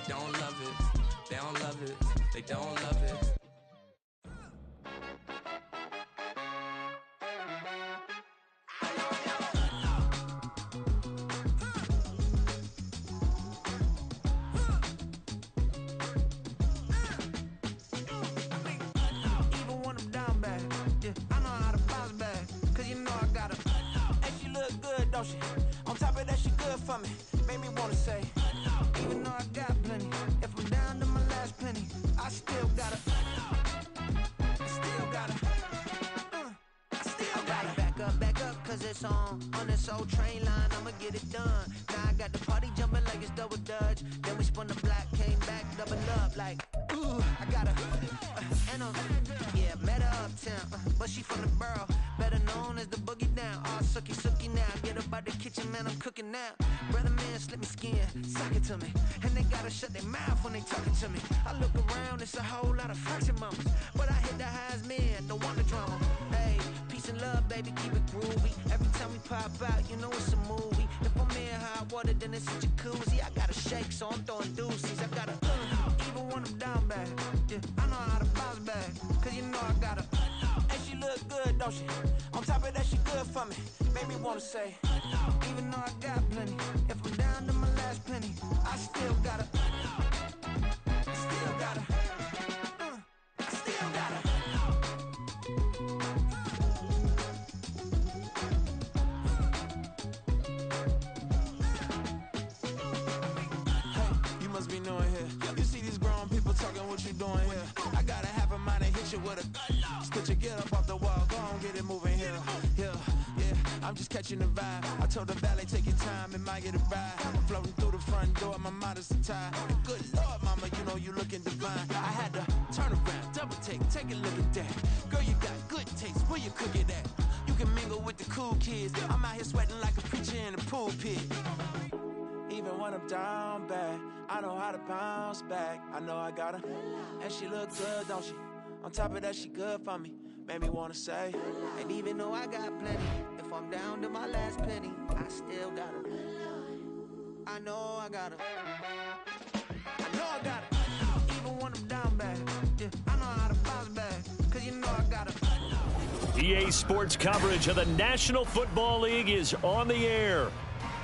don't love it. They don't love it. They don't love it. On top of that, she good for me. Made me wanna say, even though I got plenty, if I'm down to my last penny, I still gotta, back up, cause it's on this old train line, I'ma get it done. Now I got the party jumping like it's double dutch. Then we spun the block, came back, double up, like, ooh, I gotta, yeah, met her uptown, but she from the borough, better known as the boogie down. All sookie now, get up out the kitchen, man, I'm cooking now. Brother man, slip me skin, suck it to me, and they gotta shut their mouth when they talking to me. I look around, it's a whole lot of fraction mamas, but I hit the highs, man, don't want the drama. Hey, peace and love, baby, keep it groovy. Every time we pop out, you know it's a movie. If I'm in hot water, then it's a jacuzzi. I gotta shake, so I'm throwing deuces. I gotta, even when I'm down bad, yeah, I know how to bounce back, cause you know I gotta, and she look good, don't she? On top of that, she good for me. Made me wanna say, even though I got plenty, if I'm down to my last penny, I still gotta, still gotta, still gotta. Hey, you must be new in here. You see these grown people talking, what you doing here? I gotta have a mind to hit you with a split you, get up off the wall, go on, get it moving here. Yeah, I'm just catching the vibe. I told the valet, take your time, it might get a ride. I'm floating through the front door, my mind is tied. Good Lord, mama, you know you looking divine. I had to turn around, double take a look at that. Girl, you got good taste, where you cook it at? You can mingle with the cool kids. I'm out here sweating like a preacher in a pool pit. Even when I'm down bad, I know how to bounce back. I know I got her, and she look good, don't she? On top of that, she good for me. Made me wanna say, and even though I got plenty, if I'm down to my last penny, I still got her. I know I got her. I know I got her. Even when I'm down bad, yeah, I know how to bounce back, cause you know I got her. EA Sports coverage of the National Football League is on the air.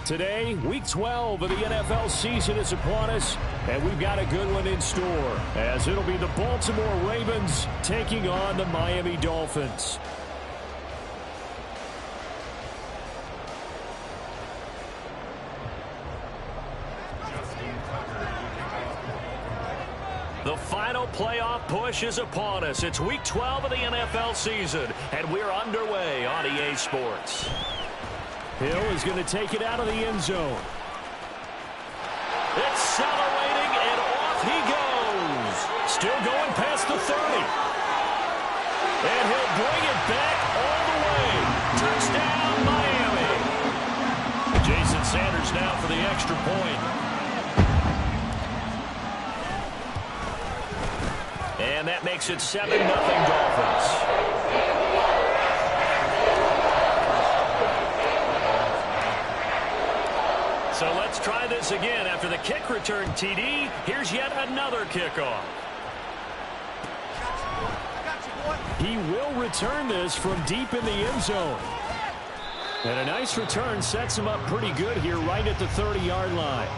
Today, Week 12 of the NFL season is upon us, and we've got a good one in store, as it'll be the Baltimore Ravens taking on the Miami Dolphins. The final playoff push is upon us. It's Week 12 of the NFL season, and we're underway on EA Sports. Hill is going to take it out of the end zone. Accelerating, and off he goes. Still going past the 30. And he'll bring it back all the way. Touchdown, Miami. Jason Sanders now for the extra point. And that makes it 7-0 Dolphins. So let's try this again. After the kick return TD, here's yet another kickoff. He will return this from deep in the end zone. And a nice return sets him up pretty good here right at the 30-yard line.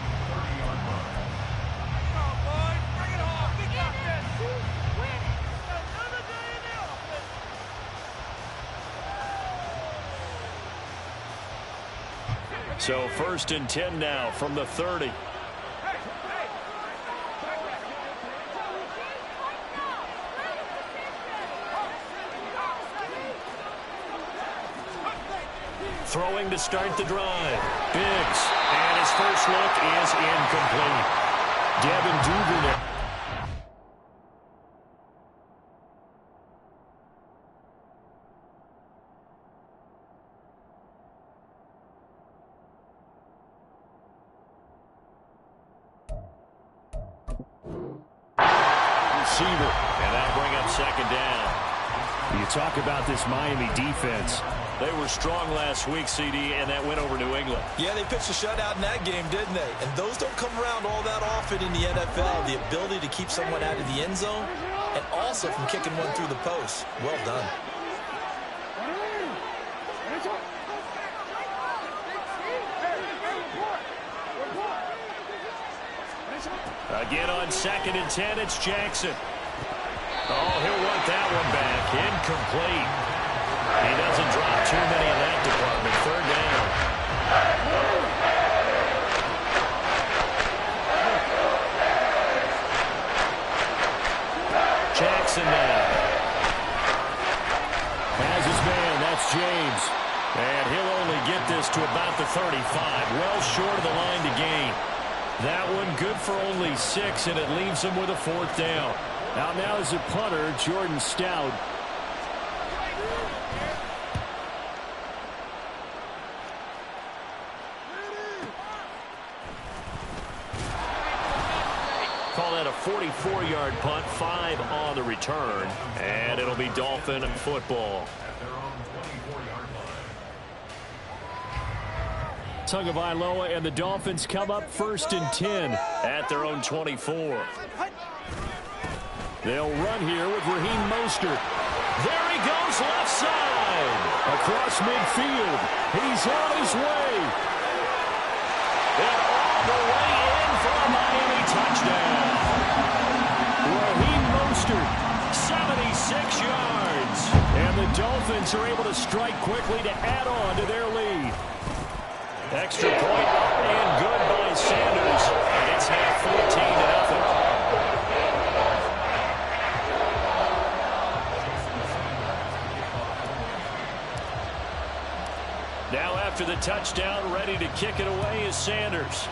So 1st and 10 now from the 30. Throwing to start the drive. Biggs. And his first look is incomplete. Devin Duvernay. Receiver, and that'll bring up 2nd down. You talk about this Miami defense. They were strong last week, CD, and that win over New England. Yeah, they pitched a shutout in that game, didn't they? And those don't come around all that often in the NFL. The ability to keep someone out of the end zone and also from kicking one through the post. Well done. Again on 2nd and 10, it's Jackson. Oh, he'll want that one back. Incomplete. He doesn't drop too many in that department. 3rd down. Jackson now. Has his man. That's James. And he'll only get this to about the 35. Well short of the line to gain. That one good for only 6, and it leaves him with a 4th down. Out now is a punter, Jordan Stout. Call that a 44-yard punt, 5 on the return, and it'll be Dolphin football. Tagovailoa and the Dolphins come up 1st and 10 at their own 24. They'll run here with Raheem Mostert. There he goes, left side. Across midfield. He's on his way. And all the way in for a Miami touchdown. Raheem Mostert, 76 yards. And the Dolphins are able to strike quickly to add on to their lead. Extra point up and good by Sanders. It's now 14-0. Now after the touchdown, ready to kick it away is Sanders.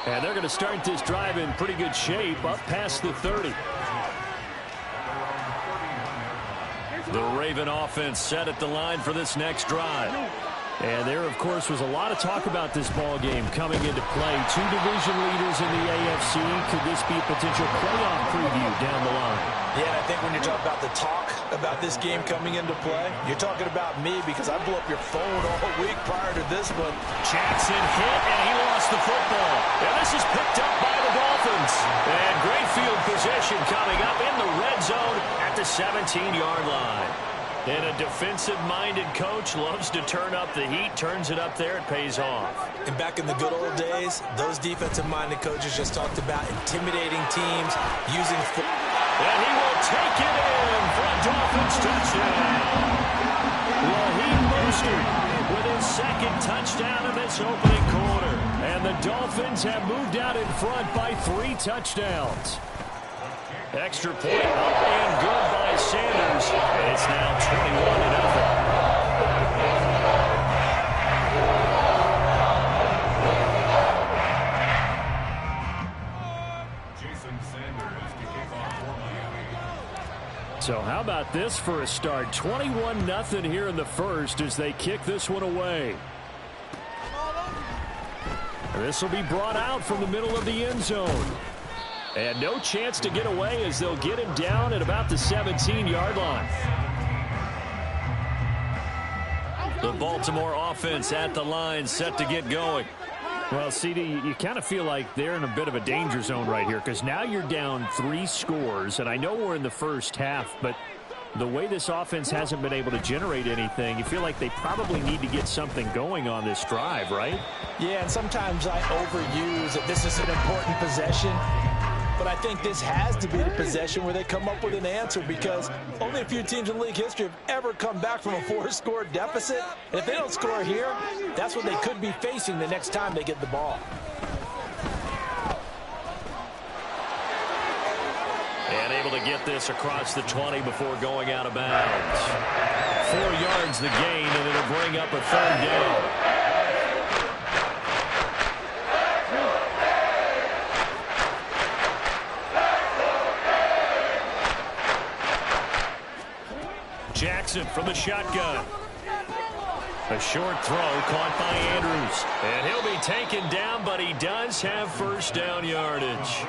And they're going to start this drive in pretty good shape, up past the 30. The Raven offense set at the line for this next drive. And there, of course, was a lot of talk about this ball game coming into play. 2 division leaders in the AFC. Could this be a potential playoff preview down the line? Yeah, and I think when you talk about the talk about this game coming into play, you're talking about me because I blew up your phone all week prior to this one. Jackson hit, and he lost the football. And this is picked up by the Dolphins. And great field position coming up in the red zone at the 17-yard line. And a defensive-minded coach loves to turn up the heat, turns it up there, it pays off. And back in the good old days, those defensive-minded coaches just talked about intimidating teams, using and he will take it in for a Dolphins touchdown. Raheem Mostert with his 2nd touchdown of this opening quarter. And the Dolphins have moved out in front by 3 touchdowns. Extra point up and good by Sanders. And it's now 21-0. So how about this for a start? 21-0 here in the first as they kick this one away. This will be brought out from the middle of the end zone. And no chance to get away as they'll get him down at about the 17-yard line. The Baltimore offense at the line, set to get going. Well, CD, you kind of feel like they're in a bit of a danger zone right here because now you're down 3 scores, and I know we're in the first half, but the way this offense hasn't been able to generate anything, you feel like they probably need to get something going on this drive, right? Yeah, and sometimes I overuse that this is an important possession. But I think this has to be the possession where they come up with an answer because only a few teams in league history have ever come back from a 4-score deficit. And if they don't score here, that's what they could be facing the next time they get the ball. And able to get this across the 20 before going out of bounds. 4 yards the gain, and it'll bring up a 3rd down. Jackson from the shotgun. A short throw caught by Andrews. And he'll be taken down, but he does have first down yardage.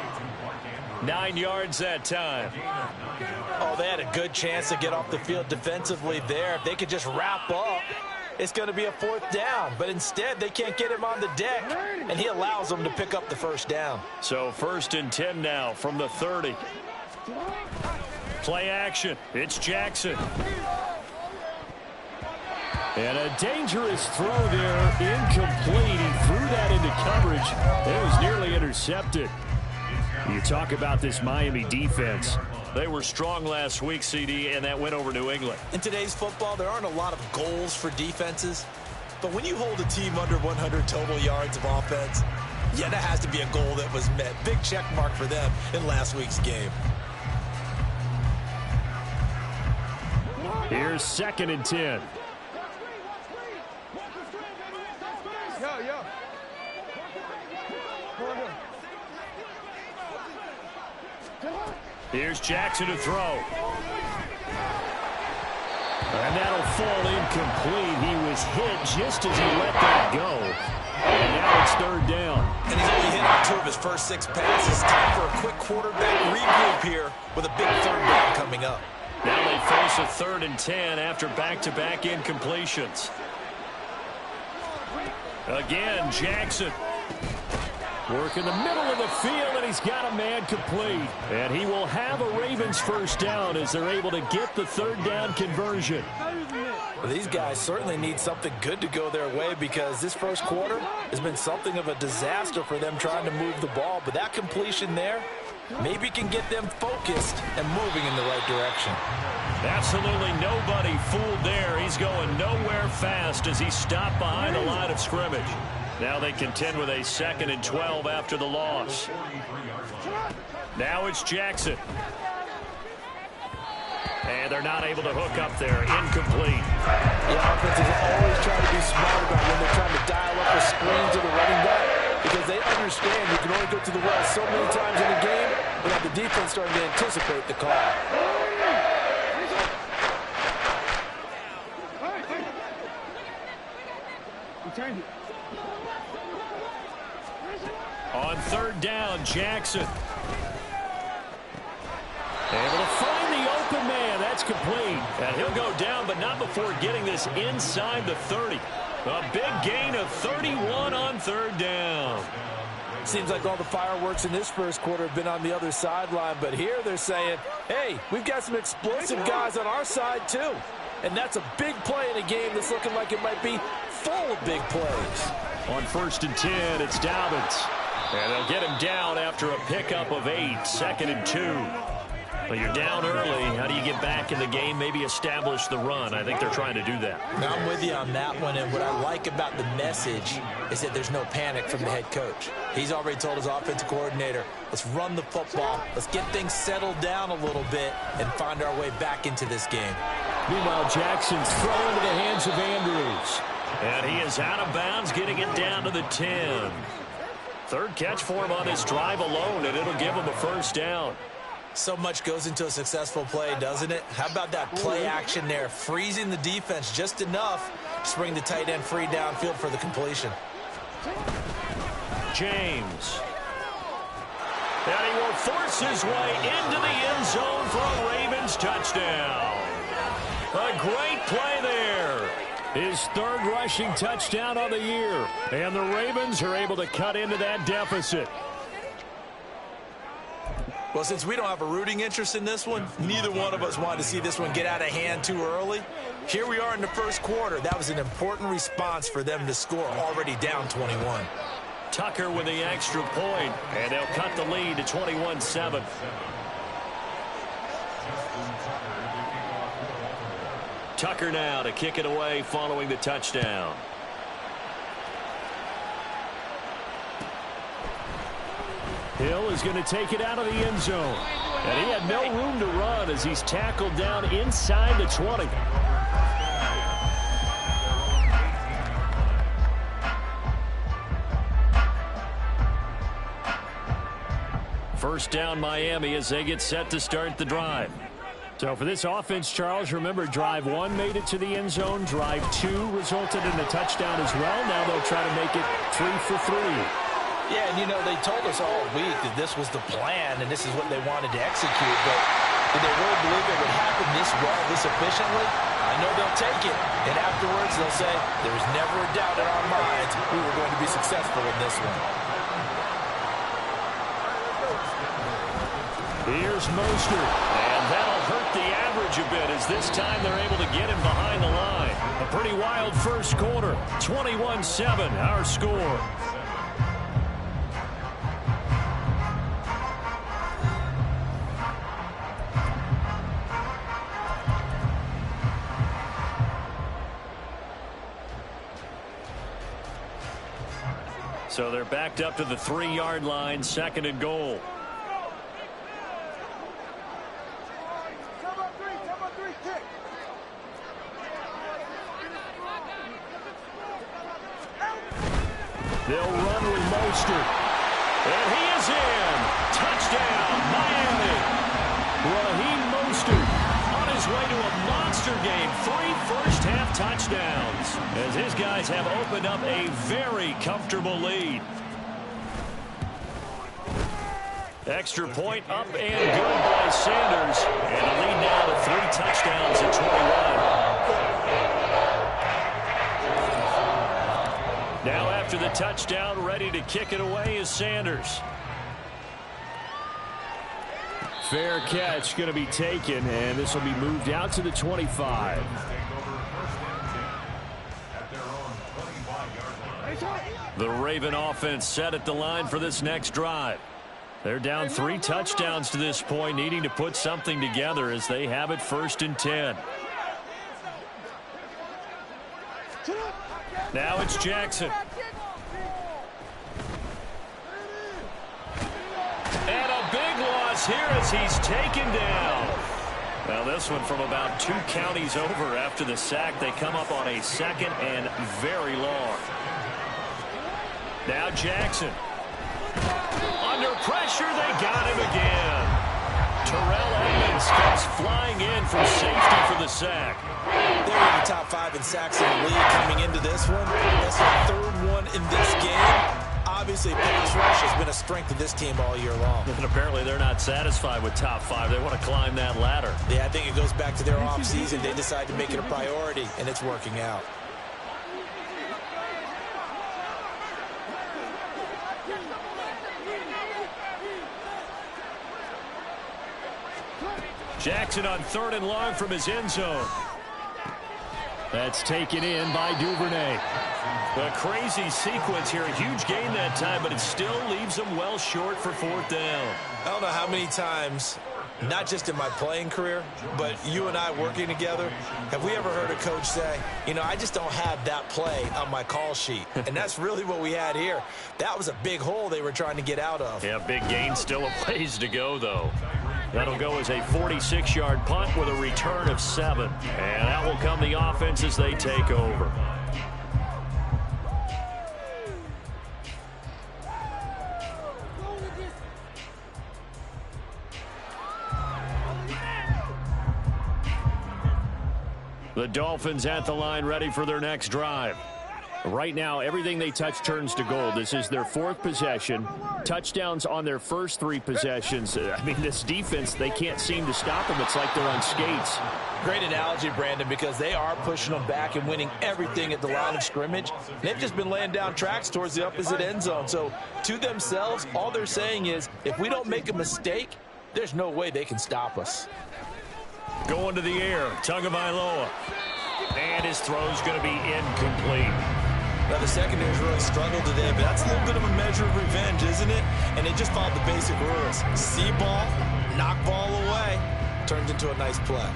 9 yards that time. Oh, they had a good chance to get off the field defensively there. If they could just wrap up, it's going to be a 4th down. But instead, they can't get him on the deck, and he allows them to pick up the first down. So 1st and 10 now from the 30. Play action. It's Jackson. And a dangerous throw there, incomplete. He threw that into coverage. It was nearly intercepted. You talk about this Miami defense. They were strong last week, CD, and that went over New England. In today's football, there aren't a lot of goals for defenses. But when you hold a team under 100 total yards of offense, yeah, that has to be a goal that was met. Big check mark for them in last week's game. Here's 2nd and 10. Here's Jackson to throw. And that'll fall incomplete. He was hit just as he let that go. And now it's 3rd down. And he's only hit on 2 of his first 6 passes. Time for a quick quarterback regroup here with a big 3rd down coming up. Now they face a 3rd and 10 after back-to-back incompletions. Again, Jackson. Work in the middle of the field, and he's got a man complete. And he will have a Ravens first down as they're able to get the 3rd down conversion. Well, these guys certainly need something good to go their way because this first quarter has been something of a disaster for them trying to move the ball. But that completion there maybe can get them focused and moving in the right direction. Absolutely nobody fooled there. He's going nowhere fast as he stopped behind the line of scrimmage. Now they contend with a 2nd and 12 after the loss. Now it's Jackson. And they're not able to hook up there. Incomplete. The offense is always trying to be smart about when they're trying to dial up a screen to the running back because they understand you can only go to the well so many times in a game without the defense starting to anticipate the call. On 3rd down, Jackson. Able to find the open man. That's complete. And he'll go down, but not before getting this inside the 30. A big gain of 31 on 3rd down. Seems like all the fireworks in this first quarter have been on the other sideline, but here they're saying, hey, we've got some explosive guys on our side too. And that's a big play in a game that's looking like it might be full of big plays. On 1st and 10, it's Dobbins. And they'll get him down after a pickup of 8, 2nd and 2. Well, you're down early. How do you get back in the game, maybe establish the run? I think they're trying to do that. Now, I'm with you on that one, and what I like about the message is that there's no panic from the head coach. He's already told his offensive coordinator, let's run the football, let's get things settled down a little bit, and find our way back into this game. Meanwhile, Jackson's throw into the hands of Andrews. And he is out of bounds, getting it down to the 10. 3rd catch for him on this drive alone, and it'll give him a first down. So much goes into a successful play, doesn't it? How about that play action there, freezing the defense just enough to bring the tight end free downfield for the completion. James. And he will force his way into the end zone for a Ravens touchdown. A great play there. His 3rd rushing touchdown on the year. And the Ravens are able to cut into that deficit. Well, since we don't have a rooting interest in this one, neither one of us wanted to see this one get out of hand too early. Here we are in the first quarter. That was an important response for them to score, already down 21. Tucker with the extra point, and they'll cut the lead to 21-7. Tucker now to kick it away following the touchdown. Hill is going to take it out of the end zone. And he had no room to run as he's tackled down inside the 20. First down Miami as they get set to start the drive. So for this offense, Charles, remember, drive 1 made it to the end zone. Drive 2 resulted in a touchdown as well. Now they'll try to make it 3 for 3. Yeah, and, they told us all week that this was the plan and this is what they wanted to execute. But did they really believe it would happen this well, this efficiently? I know they'll take it. And afterwards, they'll say, there was never a doubt in our minds we were going to be successful in this one. Here's Mostert, and that'll hurt the average a bit as this time they're able to get him behind the line. A pretty wild first quarter, 21-7, our score. So they're backed up to the 3-yard line, 2nd and goal. They'll run with Mostert. And he is in. Touchdown, Miami. Raheem Mostert on his way to a monster game. 3 first-half touchdowns as his guys have opened up a very comfortable lead. Extra point up and good by Sanders. And a lead now to 3 touchdowns at 21. Now after the touchdown, ready to kick it away is Sanders. Fair catch going to be taken, and this will be moved out to the 25. The Raven offense set at the line for this next drive. They're down 3 touchdowns to this point, needing to put something together as they have it 1st and 10. Now it's Jackson. And a big loss here as he's taken down. Now this one from about 2 counties over after the sack. They come up on a 2nd and very long. Now Jackson. Under pressure, they got him again. Terrell Edmonds comes flying in from safety for the sack. They were in the top 5 in sacks in the league coming into this one. That's the 3rd one in this game. Obviously, pass rush has been a strength of this team all year long. And apparently they're not satisfied with top 5. They want to climb that ladder. Yeah, I think it goes back to their offseason. They decide to make it a priority, and it's working out. Jackson on 3rd and long from his end zone. That's taken in by Duvernay. A crazy sequence here. A huge gain that time, but it still leaves them well short for 4th down. I don't know how many times, not just in my playing career, but you and I working together, have we ever heard a coach say, I just don't have that play on my call sheet. And that's really what we had here. That was a big hole they were trying to get out of. Yeah, big gain, still a ways to go, though. That'll go as a 46-yard punt with a return of 7. And that will come the offense as they take over. The Dolphins at the line ready for their next drive. Right now, everything they touch turns to gold. This is their 4th possession. Touchdowns on their first 3 possessions. I mean, this defense, they can't seem to stop them. It's like they're on skates. Great analogy, Brandon, because they are pushing them back and winning everything at the line of scrimmage. They've just been laying down tracks towards the opposite end zone. So, to themselves, all they're saying is, if we don't make a mistake, there's no way they can stop us. Going to the air, Tagovailoa. And his throw's going to be incomplete. Now, the secondary's really struggled today, but that's a little bit of a measure of revenge, isn't it? And they just followed the basic rules. See ball, knock ball away, turned into a nice play.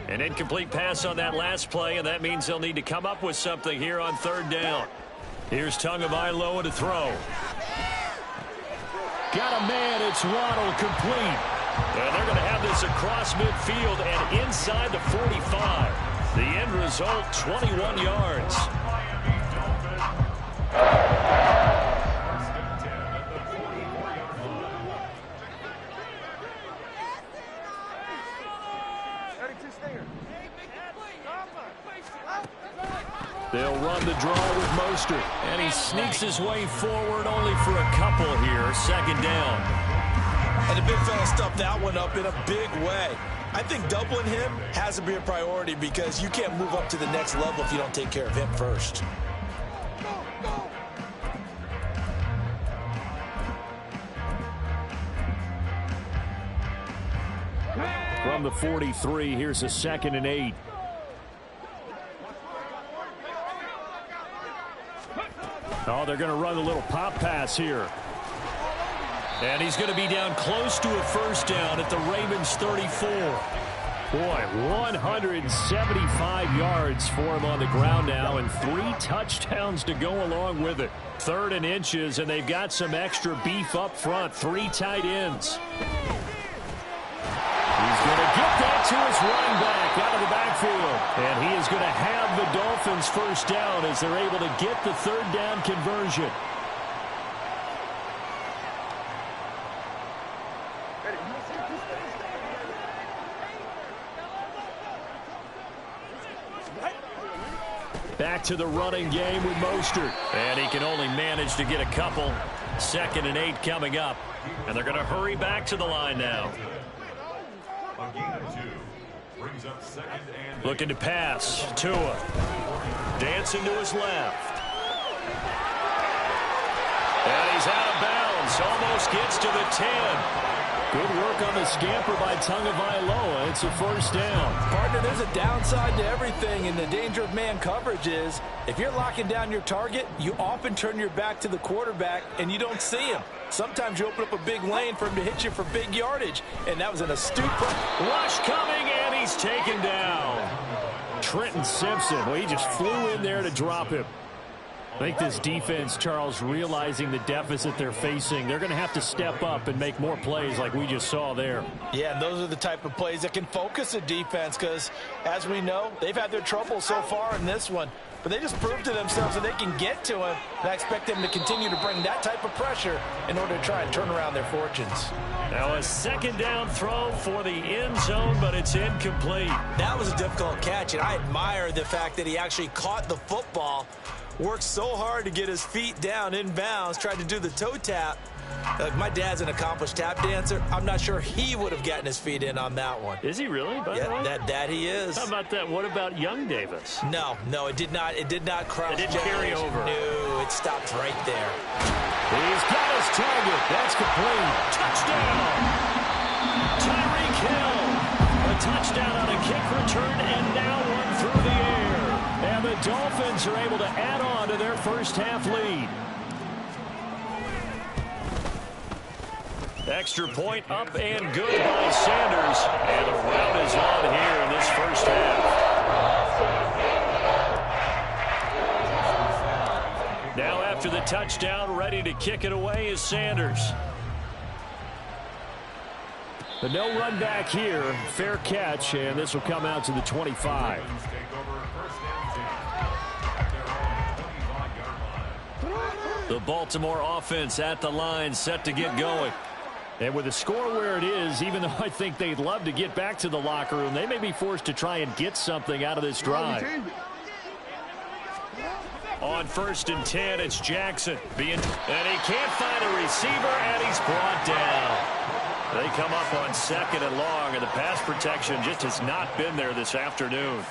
An incomplete pass on that last play, and that means they'll need to come up with something here on 3rd down. Here's Tagovailoa to throw. Got a man, it's Waddle, complete. And they're going to have this across midfield and inside the 45. The end result, 21 yards. They'll run the draw with Mostert. And he sneaks his way forward only for a couple here. Second down. And the big fella stuffed that one up in a big way. I think doubling him has to be a priority because you can't move up to the next level if you don't take care of him first. From the 43, here's a 2nd and 8. Oh, they're going to run a little pop pass here. And he's going to be down close to a first down at the Ravens 34. Boy, 175 yards for him on the ground now and 3 touchdowns to go along with it. 3rd and inches, and they've got some extra beef up front. 3 tight ends. He's going to get that to his running back out of the backfield. And he is going to have the Dolphins first down as they're able to get the 3rd down conversion. Back to the running game with Mostert. And he can only manage to get a couple. 2nd and 8 coming up. And they're going to hurry back to the line now. Looking to pass. Tua. Dancing to his left. And he's out of bounds. Almost gets to the 10. Good work on the scamper by Tagovailoa. It's a first down. Partner, there's a downside to everything, and the danger of man coverage is if you're locking down your target, you often turn your back to the quarterback and you don't see him. Sometimes you open up a big lane for him to hit you for big yardage, and that was an astute play. Rush coming, and he's taken down. Trenton Simpson, well, he just flew in there to drop him. I think this defense, Charles, realizing the deficit they're facing, they're going to have to step up and make more plays like we just saw there. Yeah, and those are the type of plays that can focus a defense because, as we know, they've had their trouble so far in this one. But they just proved to themselves that they can get to him, and I expect them to continue to bring that type of pressure in order to try and turn around their fortunes. Now a 2nd down throw for the end zone, but it's incomplete. That was a difficult catch, and I admire the fact that he actually caught the football, worked so hard to get his feet down in bounds, tried to do the toe tap. My dad's an accomplished tap dancer. I'm not sure he would have gotten his feet in on that one. Is he really? Yeah, that he is. How about that? What about young Davis? No, it did not. It did not cross. It didn't carry over. No, it stopped right there. He's got his target. That's complete. Touchdown. Tyreek Hill. A touchdown on a kick return and now one through the air. And the Dolphins are able to add on to their first half lead. Extra point up and good by Sanders. And the rout is on here in this first half. Now after the touchdown, ready to kick it away is Sanders. The no run back here. Fair catch, and this will come out to the 25. The Baltimore offense at the line, set to get going. And with the score where it is, even though I think they'd love to get back to the locker room, they may be forced to try and get something out of this drive. On 1st and 10, it's Jackson. And he can't find a receiver, and he's brought down. They come up on 2nd and long, and the pass protection just has not been there this afternoon.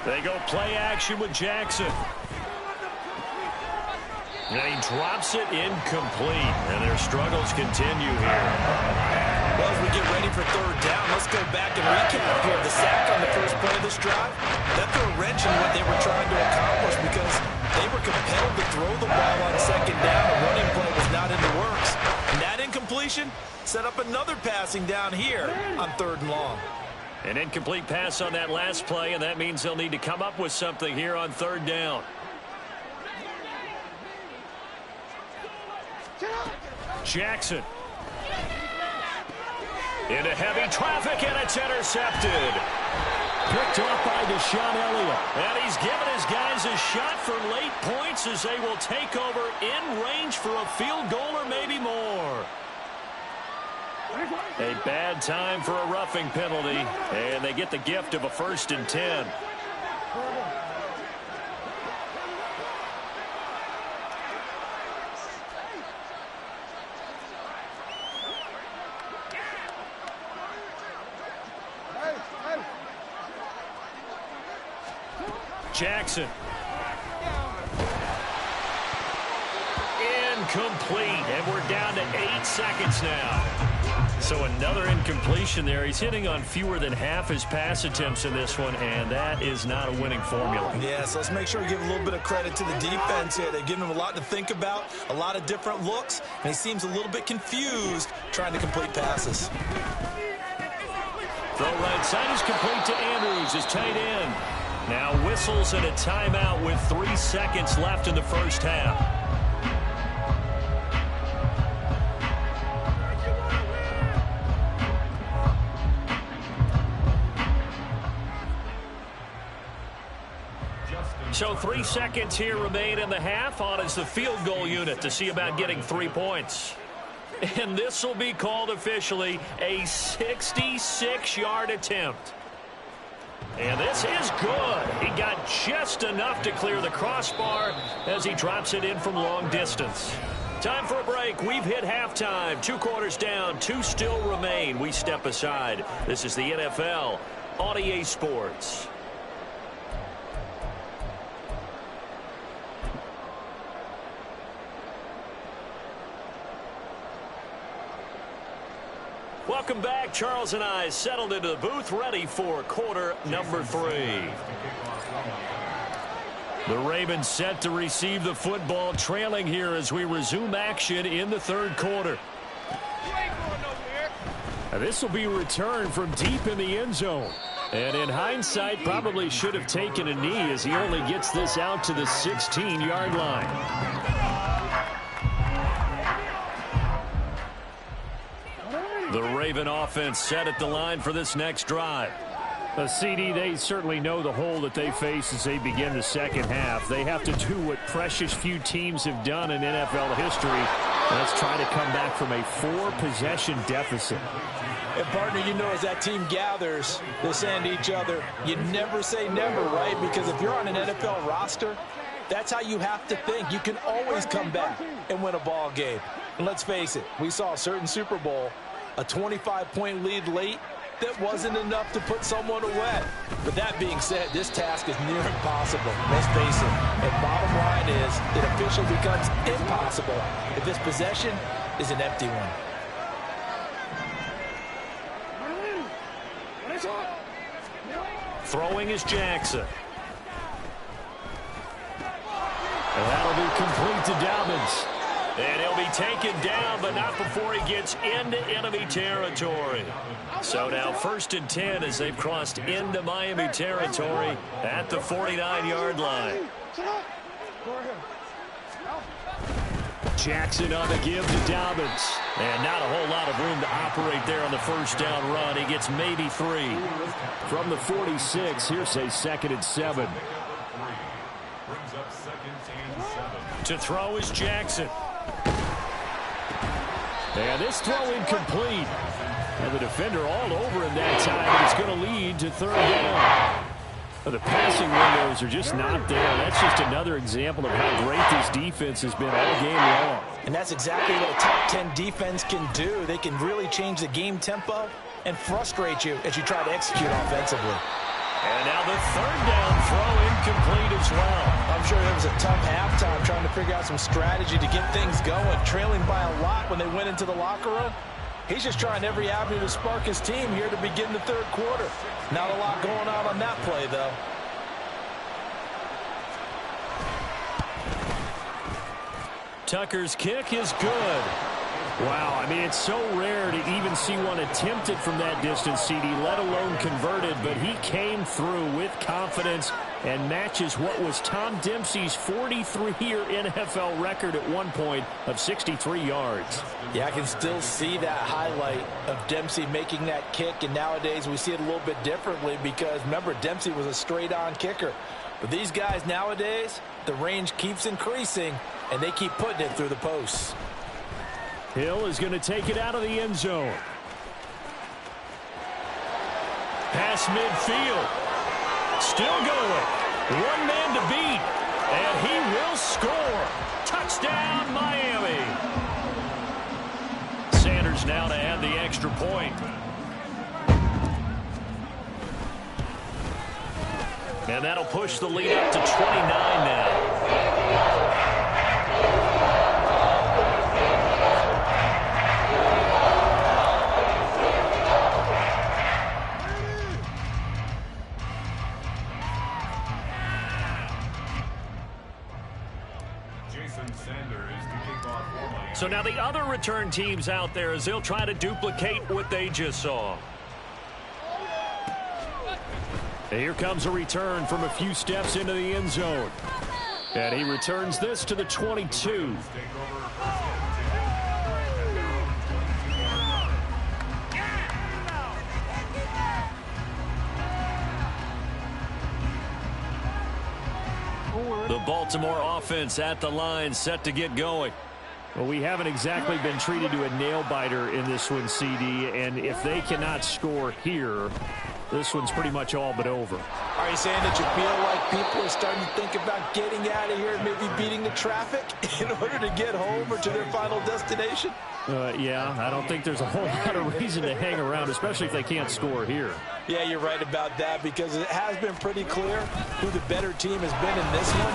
They go play action with Jackson. And he drops it incomplete, and their struggles continue here. Well, as we get ready for 3rd down, let's go back and recap here. The sack on the first play of this drive, that threw a wrench in what they were trying to accomplish because they were compelled to throw the ball on 2nd down. A running play was not in the works. And that incompletion set up another passing down here on 3rd and long. An incomplete pass on that last play, and that means they'll need to come up with something here on 3rd down. Jackson. Into heavy traffic, and it's intercepted. Picked off by Deshaun Elliott. And he's given his guys a shot for late points as they will take over in range for a field goal or maybe more. A bad time for a roughing penalty, and they get the gift of a 1st and 10. Jackson. Incomplete, and we're down to 8 seconds now. So another incompletion there. He's hitting on fewer than half his pass attempts in this one, and that is not a winning formula. Yeah, so let's make sure we give a little bit of credit to the defense here. They've given him a lot to think about, a lot of different looks, and he seems a little bit confused trying to complete passes. Throw right side is complete to Andrews, his tight end. Now whistles and a timeout with 3 seconds left in the first half. So 3 seconds here remain in the half. On is the field goal unit to see about getting 3 points. And this will be called officially a 66-yard attempt. And this is good. He got just enough to clear the crossbar as he drops it in from long distance. Time for a break. We've hit halftime. 2 quarters down. 2 still remain. We step aside. This is the NFL on EA Sports. Welcome back. Charles and I settled into the booth, ready for quarter number 3. The Ravens set to receive the football, trailing here as we resume action in the 3rd quarter. This will be returned from deep in the end zone. And in hindsight, probably should have taken a knee as he only gets this out to the 16-yard line. The Raven offense set at the line for this next drive. CD, they certainly know the hole that they face as they begin the second half. They have to do what precious few teams have done in NFL history. Let's try to come back from a 4-possession deficit. And, partner, you know, as that team gathers, they're saying to each other, you never say never, right? Because if you're on an NFL roster, that's how you have to think. You can always come back and win a ball game. And let's face it, we saw a certain Super Bowl, a 25-point lead late, that wasn't enough to put someone away. But that being said, this task is near impossible. Let's face it. And bottom line is, it officially becomes impossible if this possession is an empty one. Throwing is Jackson. And that'll be complete to Dobbins. And he'll be taken down, but not before he gets into enemy territory. So now 1st and 10 as they've crossed into Miami territory at the 49-yard line. Jackson on the give to Dobbins. And not a whole lot of room to operate there on the 1st down run. He gets maybe 3. From the 46, here's a 2nd and 7. To throw is Jackson. And this throw incomplete. And the defender all over him that time. And it's going to lead to 3rd down. The passing windows are just not there. That's just another example of how great this defense has been all game long. And that's exactly what a top 10 defense can do. They can really change the game tempo and frustrate you as you try to execute offensively. And now the 3rd down throw incomplete as well. I'm sure it was a tough halftime trying to figure out some strategy to get things going, trailing by a lot when they went into the locker room. He's just trying every avenue to spark his team here to begin the 3rd quarter. Not a lot going on that play, though. Tucker's kick is good. Wow, I mean, it's so rare to even see one attempted from that distance, CD, let alone converted, but he came through with confidence and matches what was Tom Dempsey's 43-year NFL record at one point of 63 yards. Yeah, I can still see that highlight of Dempsey making that kick, and nowadays we see it a little bit differently because, remember, Dempsey was a straight-on kicker. But these guys nowadays, the range keeps increasing, and they keep putting it through the posts. Hill is going to take it out of the end zone. past midfield. Still going. One man to beat. And he will score. Touchdown, Miami. Sanders now to add the extra point. And that'll push the lead up to 29 now. So now the other return teams out there as they'll try to duplicate what they just saw. And here comes a return from a few steps into the end zone. And he returns this to the 22. The Baltimore offense at the line, set to get going. Well, we haven't exactly been treated to a nail-biter in this one, CD, and if they cannot score here, this one's pretty much all but over. Are you saying that you feel like people are starting to think about getting out of here and maybe beating the traffic in order to get home or to their final destination? Yeah, I don't think there's a whole lot of reason to hang around, especially if they can't score here. Yeah, you're right about that because it has been pretty clear who the better team has been in this one.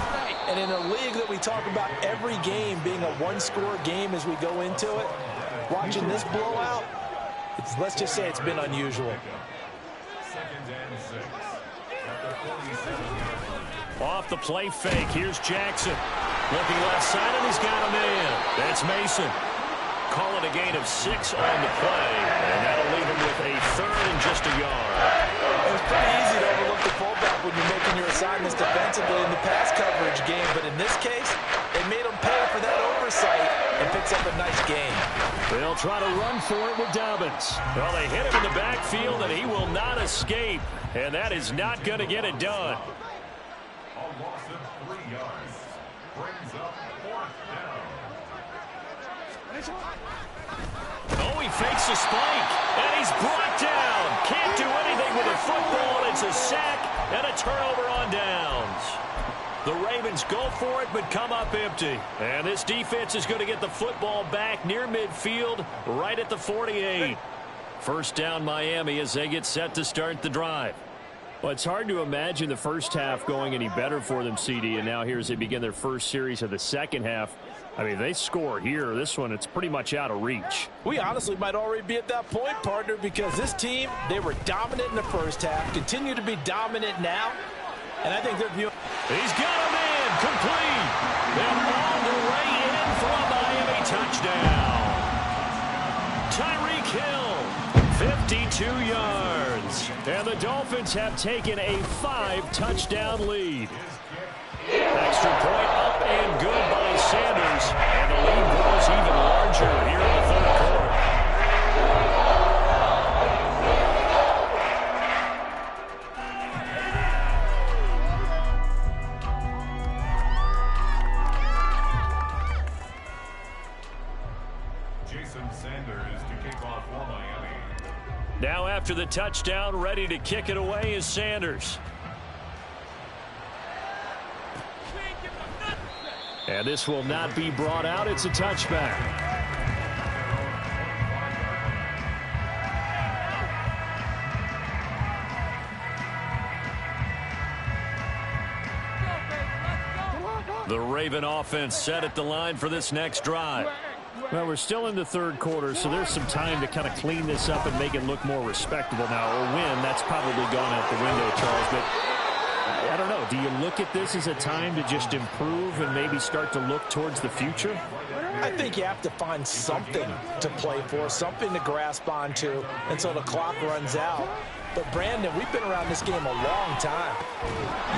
And in a league that we talk about every game being a one-score game as we go into it, watching this blowout, let's just say it's been unusual. Off the play fake, here's Jackson. Looking left side, and he's got a man. That's Mason. Call it a gain of 6 on the play, and that'll leave him with a third and just a yard. It's pretty easy to overlook the fullback when you're making your assignments defensively in the pass coverage game, but in this case, they made him pay for that oversight and picks up a nice gain. They'll try to run for it with Dobbins. Well, they hit him in the backfield, and he will not escape, and that is not going to get it done. A loss of 3 yards brings up 4th down. Oh, he fakes a spike, and he's brought down. Can't do anything with a football. It's a sack and a turnover on downs. The Ravens go for it, but come up empty. And this defense is going to get the football back near midfield, right at the 48. First down, Miami, as they get set to start the drive. Well, it's hard to imagine the first half going any better for them, CD, and now here as they begin their first series of the second half. I mean, they score here. This one, it's pretty much out of reach. We honestly might already be at that point, partner, because this team, they were dominant in the first half, continue to be dominant now, and I think they're viewing. He's got a man, complete, and all the way in for a Miami touchdown. Tyreek Hill, 52 yards, and the Dolphins have taken a 5-touchdown lead. Extra point up and good by Sanders, and the lead grows even larger here in the third quarter. Jason Sanders to kick off for Miami. Now after the touchdown, ready to kick it away is Sanders. And this will not be brought out. It's a touchback. The Raven offense set at the line for this next drive. Well, we're still in the third quarter, so there's some time to kind of clean this up and make it look more respectable now. Or win, that's probably gone out the window, Charles. But I don't know. Do you look at this as a time to just improve and maybe start to look towards the future? I think you have to find something to play for, something to grasp onto until the clock runs out. But, Brandon, we've been around this game a long time.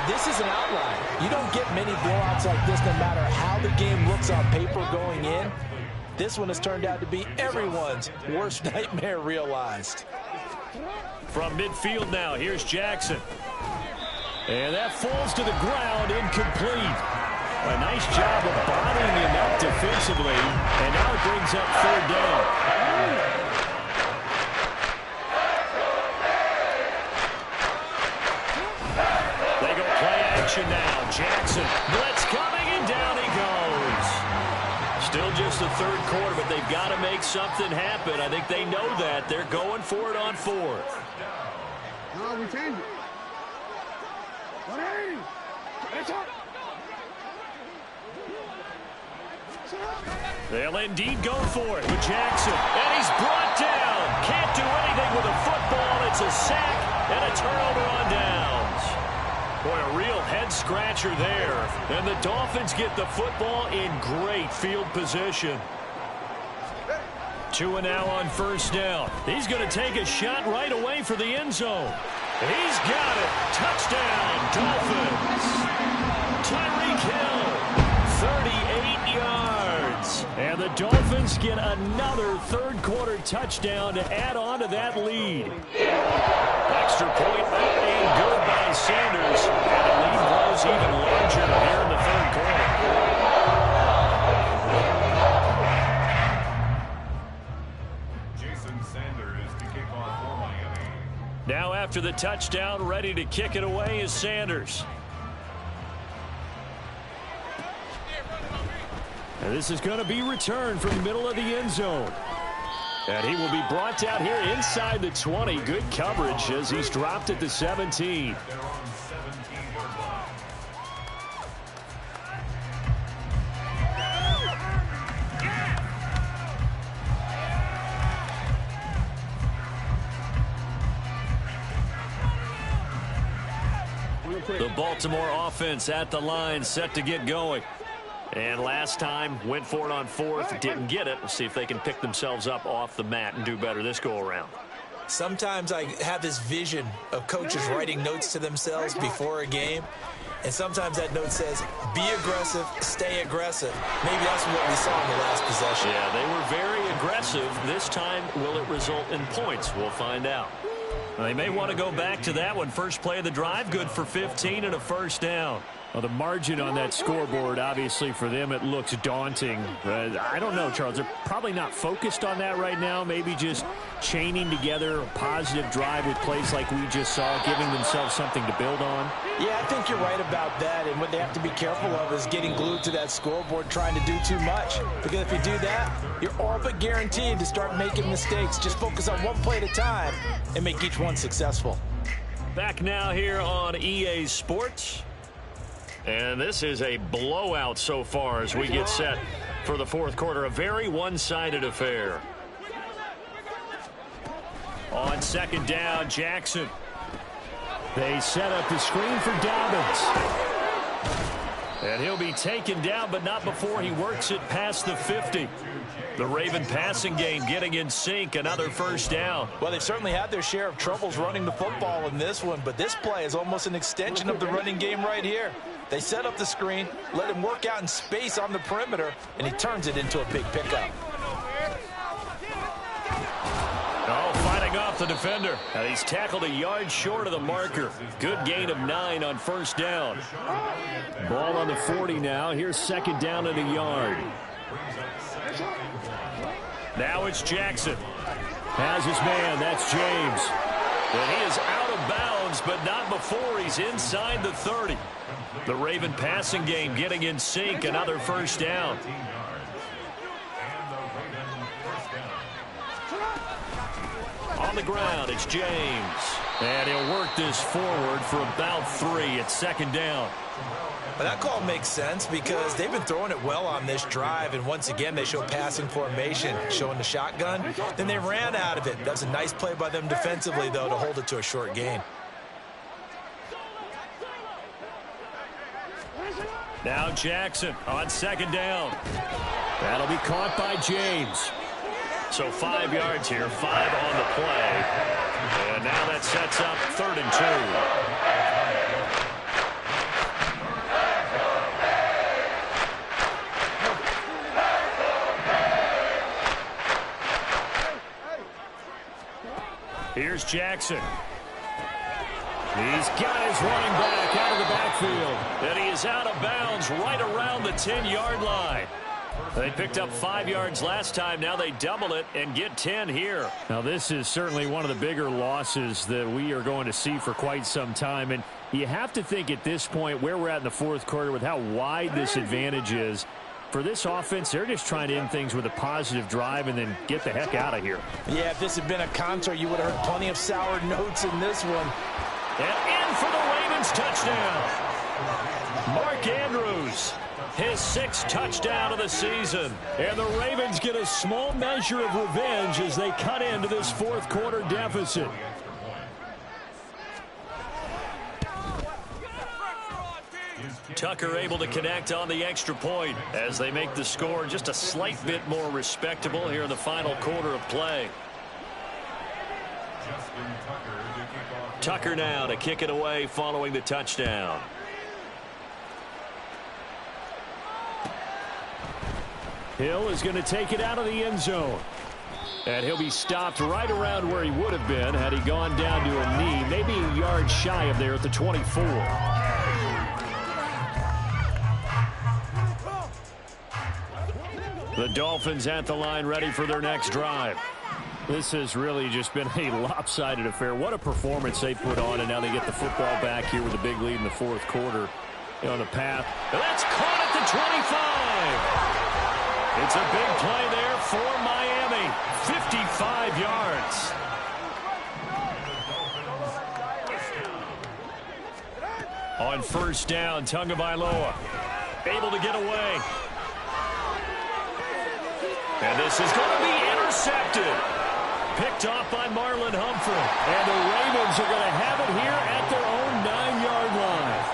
This is an outlier. You don't get many blowouts like this no matter how the game looks on paper going in. This one has turned out to be everyone's worst nightmare realized. From midfield now, here's Jackson. And that falls to the ground, incomplete. A nice job of bothering him up defensively, and now it brings up third down. Still just the third quarter, but they've got to make something happen. I think they know that. They're going for it on fourth. No, we changed it. They'll indeed go for it with Jackson. And he's brought down. Can't do anything with a football. It's a sack and a turnover on downs. Boy, a real head-scratcher there. And the Dolphins get the football in great field position. Tua now on first down. He's going to take a shot right away for the end zone. He's got it. Touchdown, Dolphins. Tyreek Hill, 38 yards. And the Dolphins get another third-quarter touchdown to add on to that lead. Extra point up and good by Sanders. And the lead grows even larger here in the third quarter. Jason Sanders to kick off for Miami. Now after the touchdown, ready to kick it away is Sanders. And this is going to be returned from the middle of the end zone. And he will be brought down here inside the 20. Good coverage as he's dropped at the 17. They're on 17-yard line. The Baltimore offense at the line, set to get going. And last time, went for it on fourth, didn't get it. We'll see if they can pick themselves up off the mat and do better this go-around. Sometimes I have this vision of coaches writing notes to themselves before a game. And sometimes that note says, be aggressive, stay aggressive. Maybe that's what we saw in the last possession. Yeah, they were very aggressive. This time, will it result in points? We'll find out. They may want to go back to that one. First play of the drive, good for 15 and a first down. Well, the margin on that scoreboard, obviously, for them, it looks daunting. I don't know, Charles. They're probably not focused on that right now. Maybe just chaining together a positive drive with plays like we just saw, giving themselves something to build on. Yeah, I think you're right about that. And what they have to be careful of is getting glued to that scoreboard, trying to do too much. Because if you do that, you're all but guaranteed to start making mistakes. Just focus on one play at a time and make each one successful. Back now here on EA Sports. And this is a blowout so far as we get set for the fourth quarter. A very one-sided affair. On second down, Jackson. They set up the screen for Dobbins. And he'll be taken down, but not before he works it past the 50. The Raven passing game getting in sync, another first down. Well, they've certainly had their share of troubles running the football in this one, but this play is almost an extension of the running game right here. They set up the screen, let him work out in space on the perimeter, and he turns it into a big pickup. Oh, fighting off the defender. And he's tackled a yard short of the marker. Good gain of 9 on first down. Ball on the 40 now. Here's second down at a yard. Now it's Jackson. Has his man. That's James. And he is out of bounds, but not before he's inside the 30. The Raven passing game getting in sync. Another first down. On the ground, it's James. And he'll work this forward for about 3 at second down. But that call makes sense because they've been throwing it well on this drive, and once again they show passing formation, showing the shotgun. Then they ran out of it. That's a nice play by them defensively, though, to hold it to a short gain. Now Jackson on second down. That'll be caught by James. So 5 yards here, 5 on the play. And now that sets up 3rd and 2. Here's Jackson. He's got his running back out of the backfield. And he is out of bounds right around the 10-yard line. They picked up 5 yards last time. Now they double it and get 10 here. Now this is certainly one of the bigger losses that we are going to see for quite some time. And you have to think at this point where we're at in the fourth quarter with how wide this advantage is, For this offense, they're just trying to end things with a positive drive and then get the heck out of here. Yeah, if this had been a concert, you would have heard plenty of sour notes in this one. And in for the Ravens touchdown. Mark Andrews, his 6th touchdown of the season. And the Ravens get a small measure of revenge as they cut into this 4th quarter deficit. Tucker able to connect on the extra point as they make the score just a slight bit more respectable here in the final quarter of play. Tucker now to kick it away following the touchdown. Hill is going to take it out of the end zone. And he'll be stopped right around where he would have been had he gone down to a knee, maybe a yard shy of there at the 24. The Dolphins at the line ready for their next drive. This has really just been a lopsided affair. What a performance they put on, and now they get the football back here with a big lead in the 4th quarter on the path. That's caught at the 25. It's a big play there for Miami. 55 yards. On 1st down, Tagovailoa able to get away. And this is going to be intercepted. Picked off by Marlon Humphrey. And the Ravens are going to have it here at their own 9-yard line.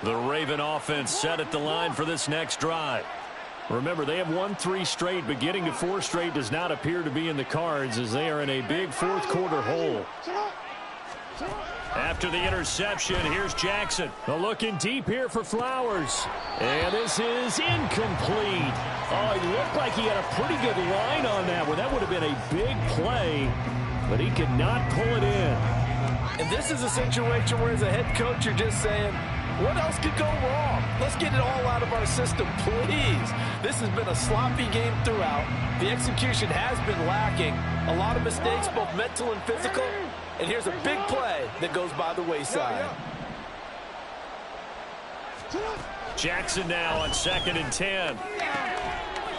The Raven offense set at the line for this next drive. Remember, they have won 3 straight, but getting to 4 straight does not appear to be in the cards as they are in a big 4th quarter hole. After the interception, here's Jackson. Looking deep here for Flowers. And this is incomplete. Oh, he looked like he had a pretty good line on that one. That would have been a big play, but he could not pull it in. And this is a situation where as a head coach, you're just saying, what else could go wrong? Let's get it all out of our system, please. This has been a sloppy game throughout. The execution has been lacking. A lot of mistakes, both mental and physical. And here's a big play that goes by the wayside. Jackson now on 2nd and 10.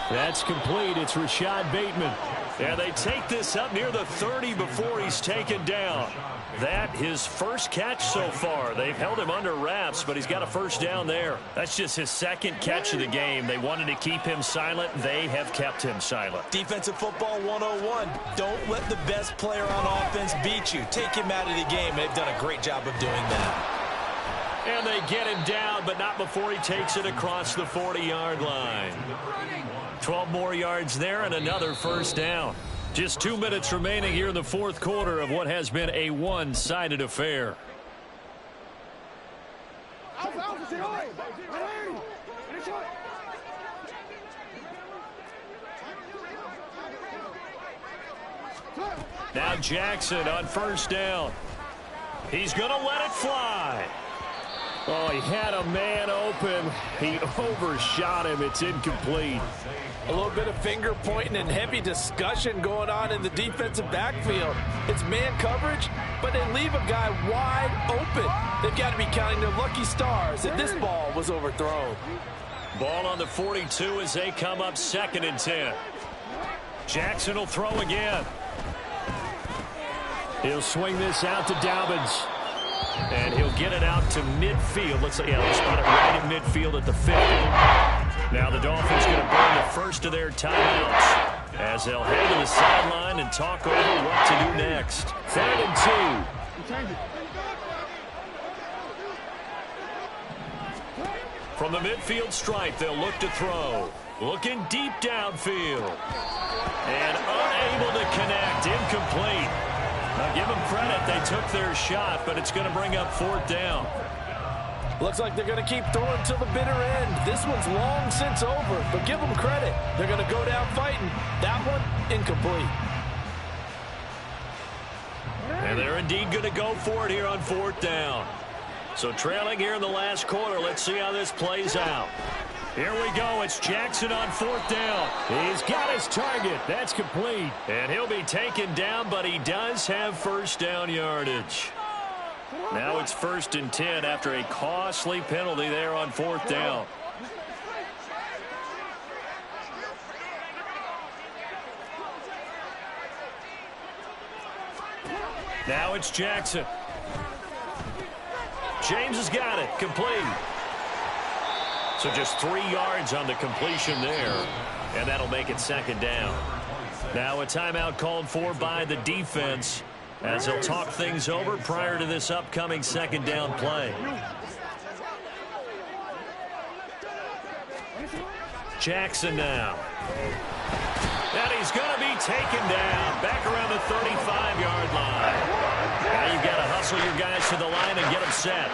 That's complete. It's Rashad Bateman. And they take this up near the 30 before he's taken down. That his first catch so far. They've held him under wraps, but he's got a 1st down there. That's just his 2nd catch of the game. They wanted to keep him silent. They have kept him silent. Defensive football 101. Don't let the best player on offense beat you. Take him out of the game. They've done a great job of doing that. And they get him down, but not before he takes it across the 40-yard line. 12 more yards there and another 1st down. Just 2 minutes remaining here in the 4th quarter of what has been a one-sided affair. Now Jackson on 1st down. He's going to let it fly. Oh, he had a man open. He overshot him. It's incomplete. A little bit of finger pointing and heavy discussion going on in the defensive backfield. It's man coverage, but they leave a guy wide open. They've got to be counting their lucky stars that this ball was overthrown. Ball on the 42 as they come up 2nd and 10. Jackson will throw again. He'll swing this out to Dobbins. And he'll get it out to midfield. Let's spot it right in midfield at the 50. Now the Dolphins going to burn the first of their timeouts as they'll head to the sideline and talk over what to do next. 3rd and 2. From the midfield stripe, they'll look to throw. Looking deep downfield. And unable to connect. Incomplete. Now give them credit. They took their shot, but it's going to bring up 4th down. Looks like they're going to keep throwing till the bitter end. This one's long since over, but give them credit. They're going to go down fighting. That one, incomplete. And they're indeed going to go for it here on 4th down. So trailing here in the last quarter. Let's see how this plays out. Here we go. It's Jackson on 4th down. He's got his target. That's complete. And he'll be taken down, but he does have first down yardage. Now it's 1st and 10 after a costly penalty there on 4th down. Now it's Jackson. James has got it. Complete. So just 3 yards on the completion there. And that'll make it 2nd down. Now a timeout called for by the defense as they'll talk things over prior to this upcoming 2nd down play. Jackson now. And he's going to be taken down back around the 35-yard line. Now you've got to hustle your guys to the line and get them set.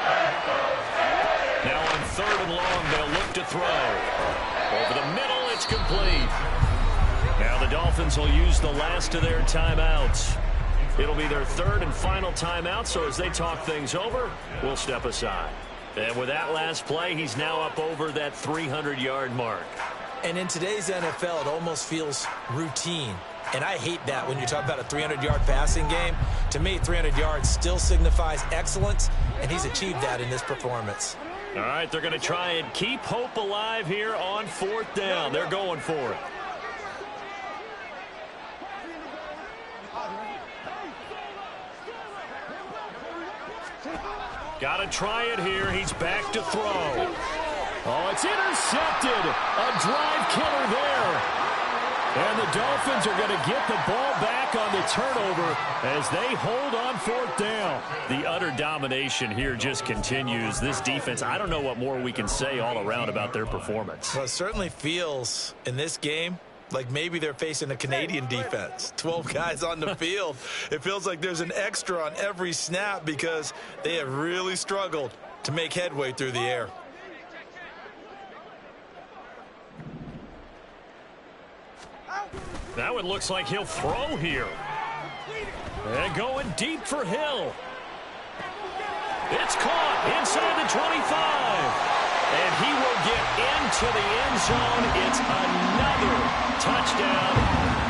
Now on 3rd and long, they'll look to throw. Over the middle, it's complete. Now the Dolphins will use the last of their timeouts. It'll be their 3rd and final timeout, so as they talk things over, we'll step aside. And with that last play, he's now up over that 300-yard mark. And in today's NFL, it almost feels routine. And I hate that when you talk about a 300-yard passing game. To me, 300 yards still signifies excellence, and he's achieved that in this performance. All right, they're going to try and keep hope alive here on 4th down. They're going for it. Got to try it here. He's back to throw. Oh, it's intercepted. A drive killer there. And the Dolphins are going to get the ball back on the turnover as they hold on 4th down. The utter domination here just continues. This defense, I don't know what more we can say all around about their performance. Well, it certainly feels in this game like maybe they're facing a Canadian defense. 12 guys on the field. It feels like there's an extra on every snap because they have really struggled to make headway through the air. Now it looks like he'll throw here. And going deep for Hill. It's caught inside the 25. And he will get into the end zone. It's another touchdown.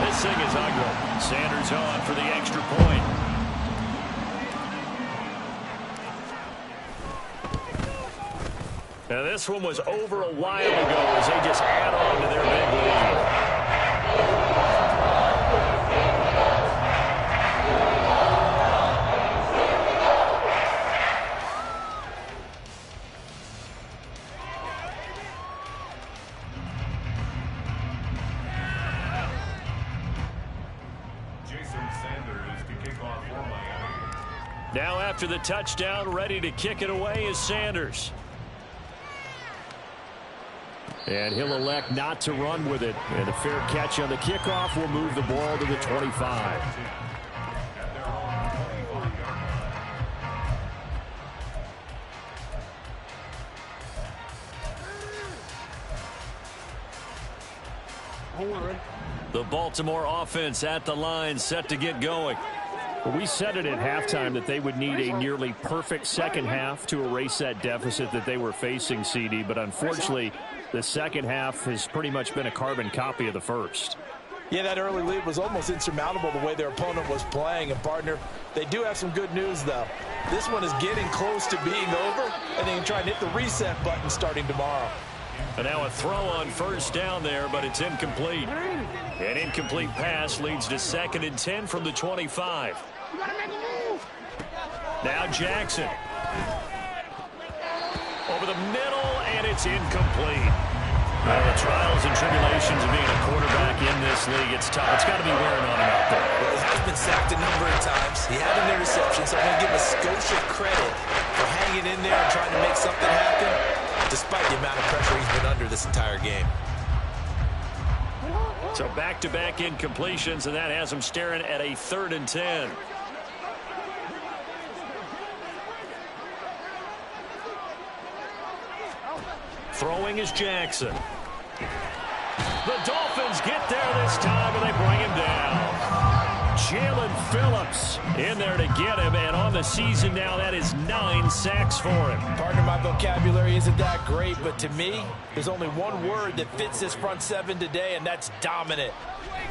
This thing is ugly. Sanders on for the extra point. Now this one was over a while ago as they just add on to their big lead. Now after the touchdown, ready to kick it away is Sanders. And he'll elect not to run with it. And a fair catch on the kickoff will move the ball to the 25. The Baltimore offense at the line, set to get going. Well, we said it at halftime that they would need a nearly perfect second half to erase that deficit that they were facing, CD. But unfortunately, the second half has pretty much been a carbon copy of the first. Yeah, that early lead was almost insurmountable the way their opponent was playing. And, partner, they do have some good news, though. This one is getting close to being over, and they can try and hit the reset button starting tomorrow. And now a throw on first down there, but it's incomplete. An incomplete pass leads to 2nd and 10 from the 25. Now Jackson. Over the middle, and it's incomplete. Well, the trials and tribulations of being a quarterback in this league, it's tough. It's got to be wearing on him out there. Well, he has been sacked a number of times. He had an interception, so I'm going to give him a Scotia credit for hanging in there and trying to make something happen, despite the amount of pressure he's been under this entire game. So back-to-back incompletions, and that has him staring at a 3rd and 10. Throwing is Jackson. The Dolphins get there this time, and they bring him down. Jalen Phillips in there to get him, and on the season now, that is 9 sacks for him. Partner, my vocabulary isn't that great, but to me, there's only one word that fits this front seven today, and that's dominant.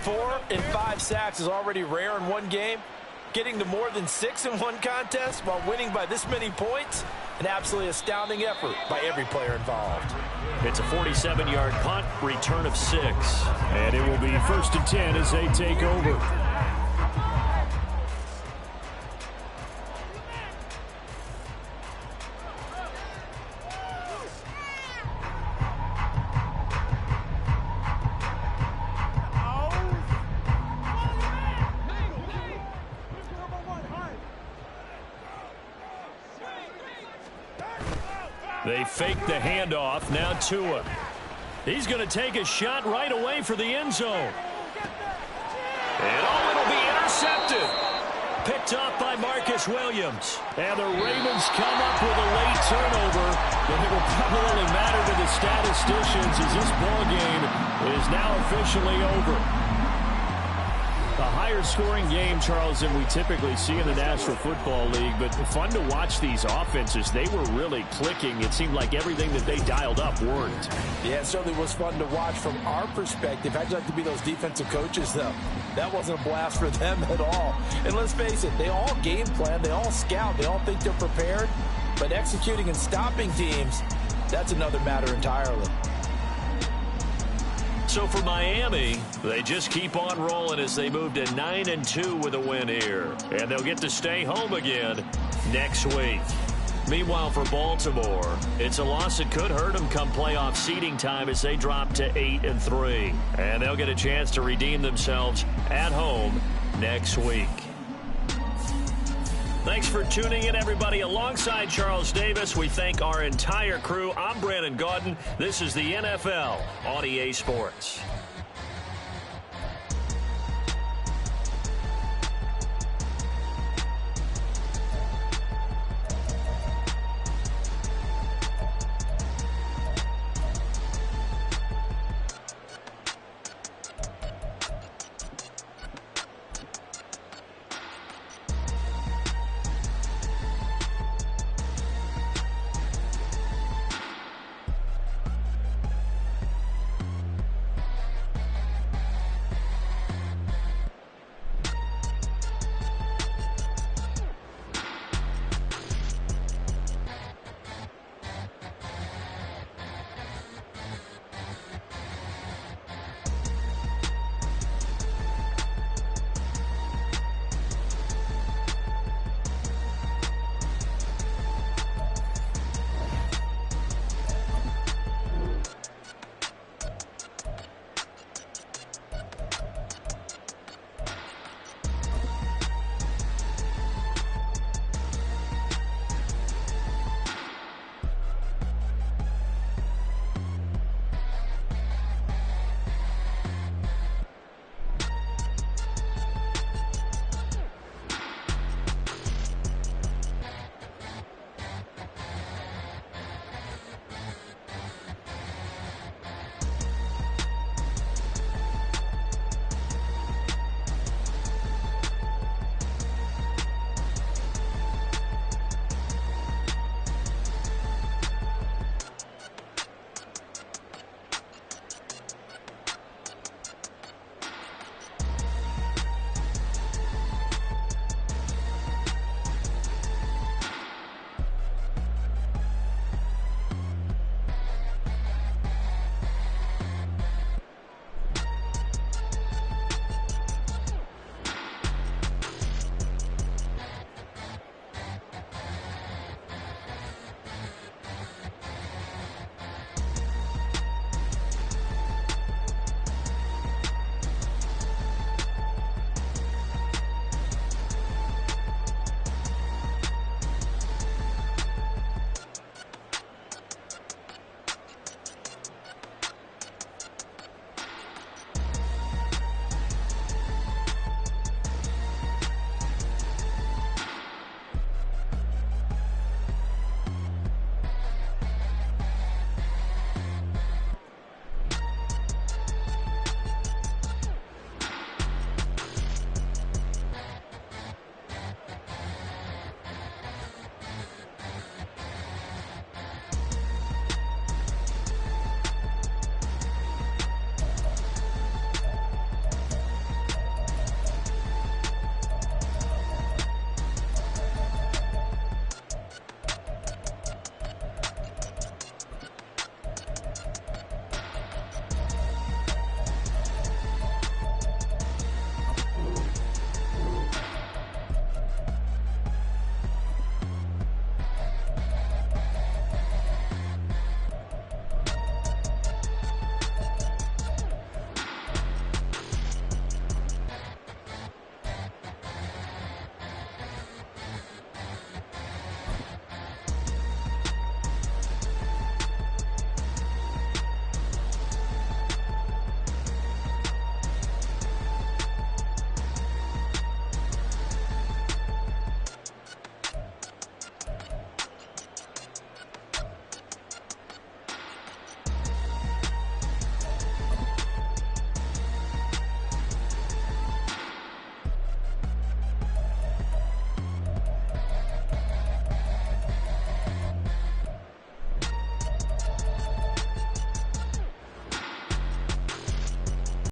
4 and 5 sacks is already rare in one game. Getting to more than 6 in one contest while winning by this many points, an absolutely astounding effort by every player involved. It's a 47-yard punt, return of 6. And it will be 1st and 10 as they take over. They fake the handoff. Now Tua. He's going to take a shot right away for the end zone. And it'll be intercepted. Picked off by Marcus Williams. And the Ravens come up with a late turnover. But it will probably only matter to the statisticians as this ball game is now officially over. A higher-scoring game, Charles, than we typically see in the National Football League, but fun to watch these offenses. They were really clicking. It seemed like everything that they dialed up worked. Yeah, it certainly was fun to watch from our perspective. How'd you like to be those defensive coaches, though? That wasn't a blast for them at all. And let's face it, they all game plan, they all scout, they all think they're prepared, but executing and stopping teams, that's another matter entirely. So for Miami, they just keep on rolling as they move to 9-2 with a win here. And they'll get to stay home again next week. Meanwhile, for Baltimore, it's a loss that could hurt them come playoff seeding time as they drop to 8-3. And they'll get a chance to redeem themselves at home next week. Thanks for tuning in, everybody. Alongside Charles Davis, we thank our entire crew. I'm Brandon Gaudin. This is the NFL on EA Sports.